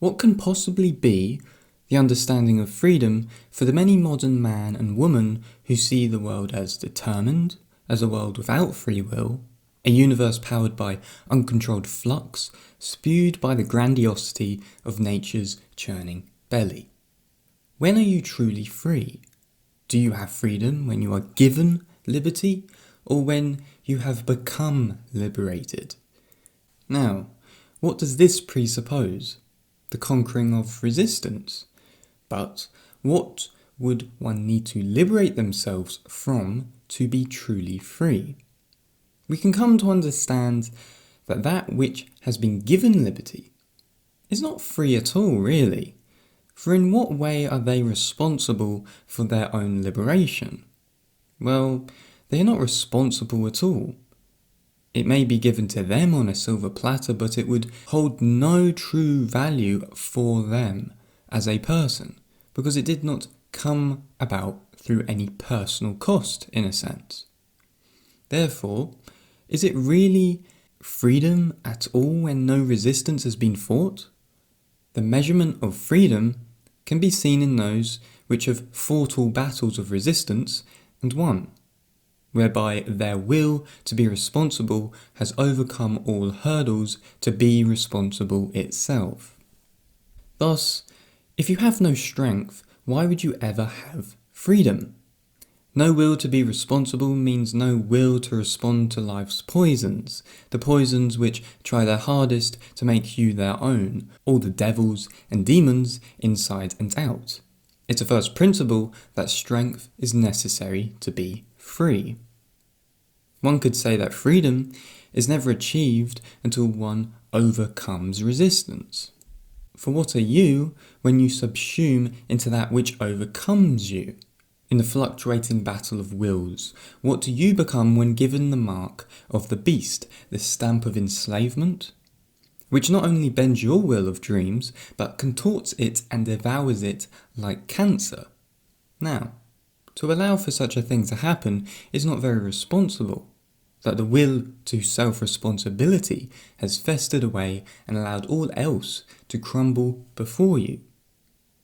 What can possibly be the understanding of freedom for the many modern man and woman who see the world as determined, as a world without free will, a universe powered by uncontrolled flux, spewed by the grandiosity of nature's churning belly? When are you truly free? Do you have freedom when you are given liberty, or when you have become liberated? Now, what does this presuppose? The conquering of resistance. But what would one need to liberate themselves from to be truly free? We can come to understand that that which has been given liberty is not free at all, really. For in what way are they responsible for their own liberation? Well, they are not responsible at all. It may be given to them on a silver platter, but it would hold no true value for them as a person, because it did not come about through any personal cost, in a sense. Therefore, is it really freedom at all when no resistance has been fought? The measurement of freedom can be seen in those which have fought all battles of resistance and won, whereby their will to be responsible has overcome all hurdles to be responsible itself. Thus, if you have no strength, why would you ever have freedom? No will to be responsible means no will to respond to life's poisons, the poisons which try their hardest to make you their own, all the devils and demons inside and out. It's a first principle that strength is necessary to be free. One could say that freedom is never achieved until one overcomes resistance. For what are you when you subsume into that which overcomes you? In the fluctuating battle of wills, what do you become when given the mark of the beast, the stamp of enslavement? Which not only bends your will of dreams, but contorts it and devours it like cancer. Now, to allow for such a thing to happen is not very responsible, that the will to self-responsibility has festered away and allowed all else to crumble before you.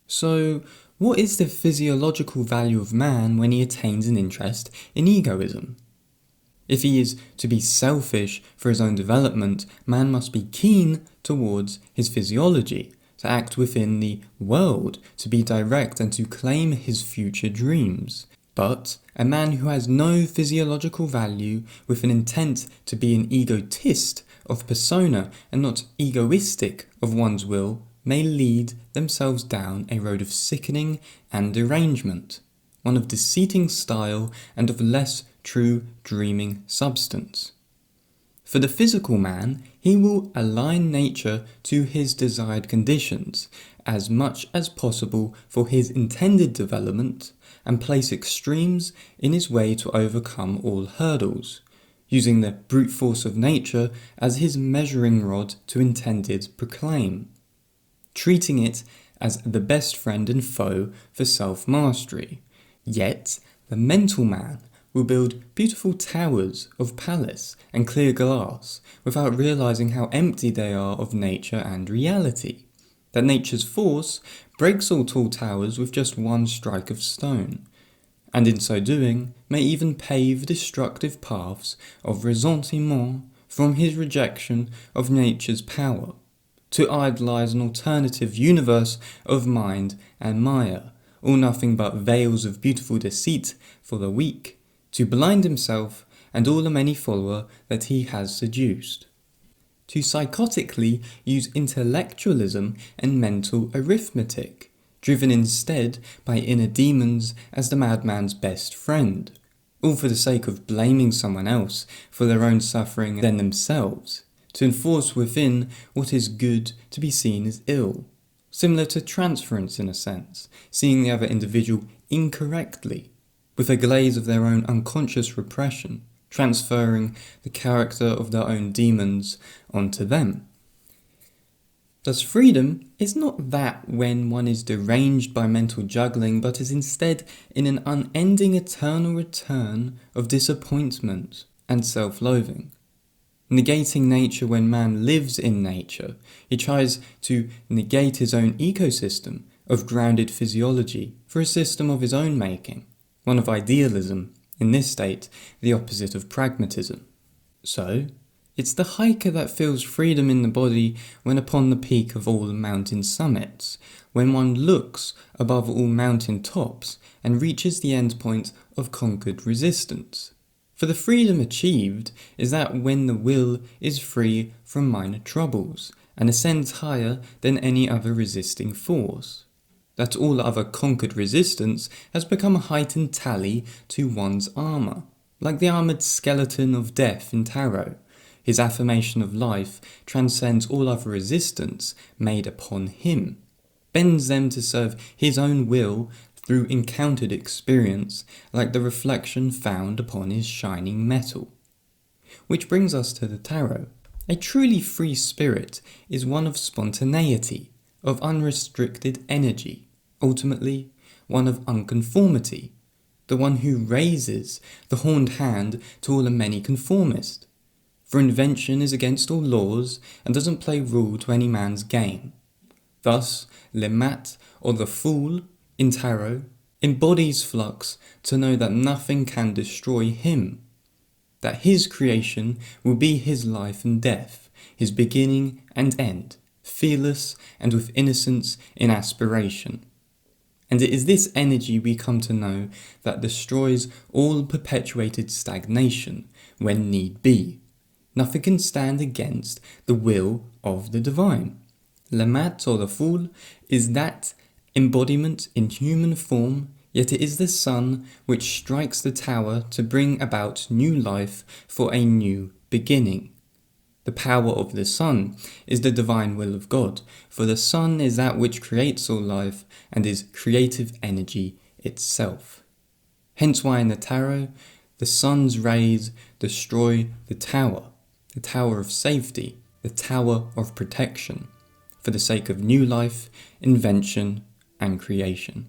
So, what is the physiological value of man when he attains an interest in egoism? If he is to be selfish for his own development, man must be keen towards his physiology, to act within the world, to be direct and to claim his future dreams. But a man who has no physiological value, with an intent to be an egotist of persona and not egoistic of one's will, may lead themselves down a road of sickening and derangement, one of deceiving style and of less true dreaming substance. For the physical man, he will align nature to his desired conditions as much as possible for his intended development and place extremes in his way to overcome all hurdles, using the brute force of nature as his measuring rod to intended proclaim, treating it as the best friend and foe for self-mastery. Yet, the mental man will build beautiful towers of palace and clear glass without realizing how empty they are of nature and reality, that nature's force breaks all tall towers with just one strike of stone, and in so doing may even pave destructive paths of ressentiment from his rejection of nature's power, to idolize an alternative universe of mind and Maya, all nothing but veils of beautiful deceit for the weak, to blind himself and all the many follower that he has seduced, to psychotically use intellectualism and mental arithmetic, driven instead by inner demons as the madman's best friend, all for the sake of blaming someone else for their own suffering than themselves, to enforce within what is good to be seen as ill, similar to transference in a sense, seeing the other individual incorrectly, with a glaze of their own unconscious repression, transferring the character of their own demons onto them. Thus freedom is not that when one is deranged by mental juggling, but is instead in an unending eternal return of disappointment and self-loathing. Negating nature when man lives in nature, he tries to negate his own ecosystem of grounded physiology for a system of his own making, one of idealism, in this state, the opposite of pragmatism. So, it's the hiker that feels freedom in the body when upon the peak of all mountain summits, when one looks above all mountain tops and reaches the endpoint of conquered resistance. For the freedom achieved is that when the will is free from minor troubles and ascends higher than any other resisting force. That all other conquered resistance has become a heightened tally to one's armour, like the armoured skeleton of death in tarot. His affirmation of life transcends all other resistance made upon him, bends them to serve his own will through encountered experience, like the reflection found upon his shining metal. Which brings us to the tarot. A truly free spirit is one of spontaneity, of unrestricted energy, ultimately one of unconformity, the one who raises the horned hand to all a many conformist. For invention is against all laws and doesn't play rule to any man's game. Thus, Le Mat, or the Fool, in tarot, embodies flux to know that nothing can destroy him, that his creation will be his life and death, his beginning and end, fearless and with innocence in aspiration. And it is this energy we come to know that destroys all perpetuated stagnation when need be. Nothing can stand against the will of the divine. Le Mat, or the Fool, is that embodiment in human form, yet it is the sun which strikes the tower to bring about new life for a new beginning. The power of the sun is the divine will of God, for the sun is that which creates all life and is creative energy itself. Hence why in the tarot, the sun's rays destroy the tower of safety, the tower of protection, for the sake of new life, invention, and creation.